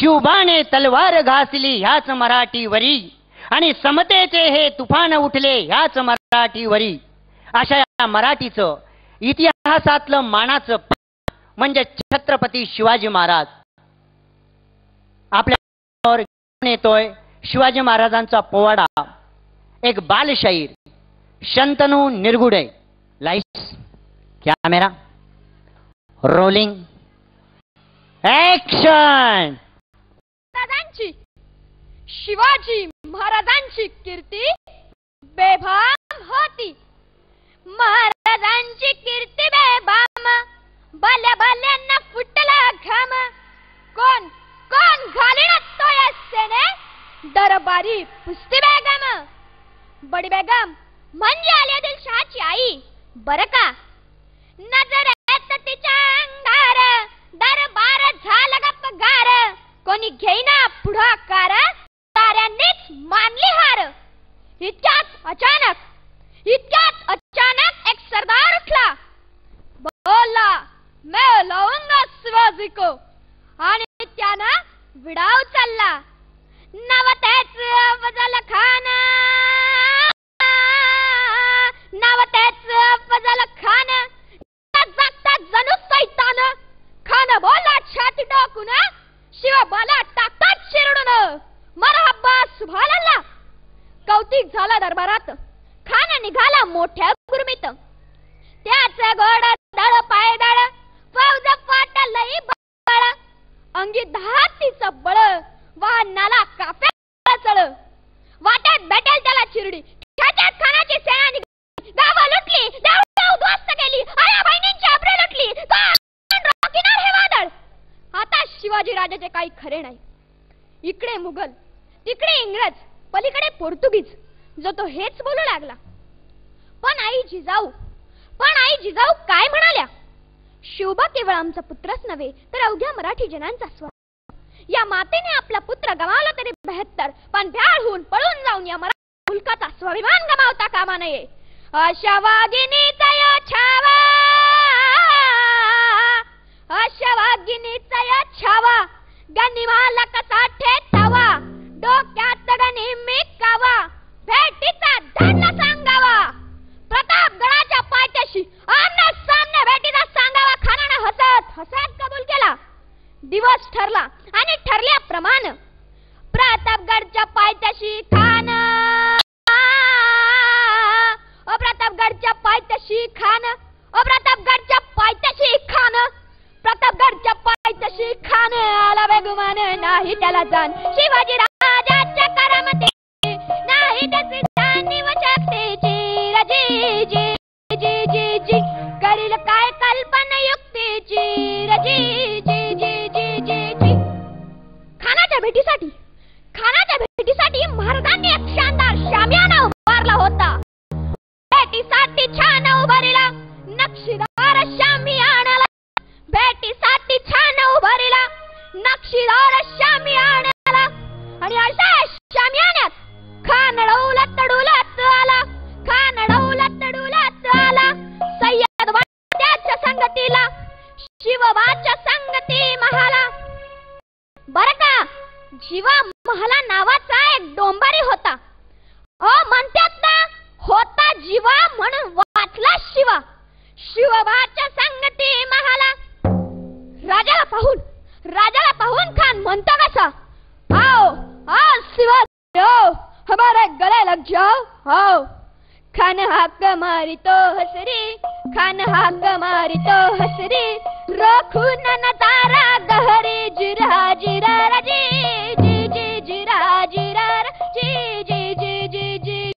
शिवबाने तलवार घासली ह्याच मराठीवरी आणि समतेचे हे तुफान उठले ह्याच मराठीवरी. अशा या मराठीचं इतिहासातलं मानाचं म्हणजे छत्रपती शिवाजी महाराज. आपल्या येतोय शिवाजी महाराजांचा पोवाडा, एक बालशाहीर, Shantanu Nirgude. Lights, camera, rolling, action. Shivaji महाराजांची कीर्ती बेभान होती. महाराजांची कीर्ती बेभान, भल्या भल्यांना फुटला घाम. कोण कोण घालीन तो या सेने, दरबारी पुस्ती बेगम. बडी बेगम म्हणजे आली आदिलशहाची आई बर का. नजर येत तिच्या अंगार, दरबार झाला गपगार. कोणी घेईना पुढाकार, ताऱ्यांनीच मानली हार. इतक्यात अचानक एक सरदार उठला. बोला, मैं लाऊंगा शिवाजी को. आणि त्यानं विडा उचलला. नवतेच अफजल खान, नवतेच अफजल खान. जागता जणू सैतान. खान बोला छाती टाकून, शिवबाला टाकतात शिरडून. मरहब्बा सुभानअल्लाह. कौतिक झाला दरबारात. खान निघाला मोठ्या गुरमीत. त्याच गोड दळ पायदळ, फौज फाटलई बळ. अंगी 10 तीचं बळ, वाहनाला काफ्या चळ. वाटेत भेटेल त्याला चिरडी, त्याच्यात खानाची सेना निघाली. गावं लुटली, देवळं उद्ध्वस्त केली, आया बहिणींची अब्रू लुटली. रोखणार हे वादळ. आता शिवाजी राजाचे काही खरे नाही. इकडे मुघल, तिकडे इंग्रज, पलीकडे पोर्तुगीज. जो तो हेच बोलू लागला. पण आई जिजाऊ काय म्हणाल्या? शिवबा केवळ आमचा पुत्रच नव्हे तर अवघ्या मराठी जनांचा स्वर. या मातेने आपला पुत्र गमावला तरी 72, पण भ्याड होऊन पळून जाऊन या मराठी मुलकाचा स्वाभिमान गमावता कामा नये. अशा वाघिणीचा या छावा, अशा वाघिणीचा या छावा. गनिमाला कसा ठेचावा, डोक्यात नेहमी कावा. भेटीचा धन्य सांगावा, प्रतापगडाच्या पायथ्याशी आमने सामने भेटीचा सांगावा. खानाने हसत कबूल केला. दिवस ठरला आणि ठरल्याप्रमाणे प्रतापगडच्या पायथ्याशी खान, प्रतापगडच्या पायथ्याशी खान, प्रतापगडच्या पायथ्याशी खान, प्रतापगडच्या पायथ्याशी खान. आला बेगुमान नाही त्याला जाण, शिवाजी राजाच्या करामती नाही त्याची जाणीव शक्तीची. रजी जी जी जी जी करील काय कल्पना युक्तीची. रजी जी जी जी जी जी. खानाच्या भेटीसाठी महाराजांनी एक शानदार शामियाना उभारला होता. भेटीसाठी छान उभारला नक्षीदार शामियानाला. भेटीसाठी छान उभारला नक्षीदार शामियानाला. आणि अशा शामियान्यात खान डौलत डुलत आला. खान डौलत डुलत आला. सय्यद वाट्याच्या संगतीला, शिवबाच्या संगती महाला. बर का, जीवा महाला नावाचा एक डोंबारी होता. म्हणतात ना, होता जीवा म्हणून वाचला शिवा. शिवबाच्या संगती महाला. राजाला पाहून खान म्हणतो कसा, आओ आओ शिवाजी आओ, हमारे गले लग जाओ आओ. खान हाक मारी तो हसरी, खान हाक मारी तो हसरी. रखून नजारा गहरी, जिरा जिरा रजी जी जी जिरा जिरा जी जी जी जी जी.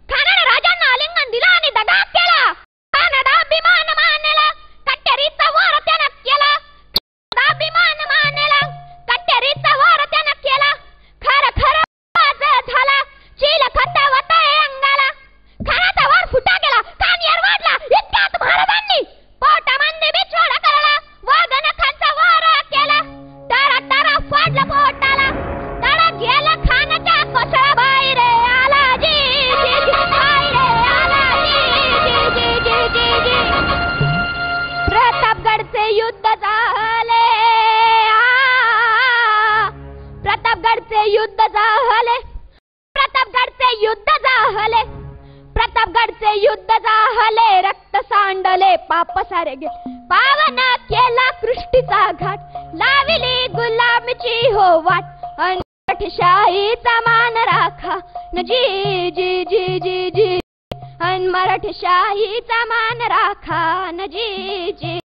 खानाने राजांना आलिंगन दिला आणि दगा केला. खानाचा अभिमान मानला, कट्यारीचा वार त्यानं केला. खानाचा अभिमान मानला, कट्यारीचा वार त्यानं केला. खर खर झाला, चील खतावता अंगाला. खानाचा वार फुटा गेला, कान येरवाडला. इतक्यात महाराजांनी पोटामध्ये बिछोडा करला. वाघ नखांचा वार केला. प्रतापगडचे युद्ध झाले, प्रतापगडचे युद्ध झाले, प्रतापगडचे युद्ध झाले, रक्त सांडले, पाप सारे गे पावन केला कृष्टीचा घाट, लाविली गुलामीची हो वाट, मराठीशाहीचा मान राखा न जी जी जी जी जी, मराठीशाहीचा मान राखा न जी जी.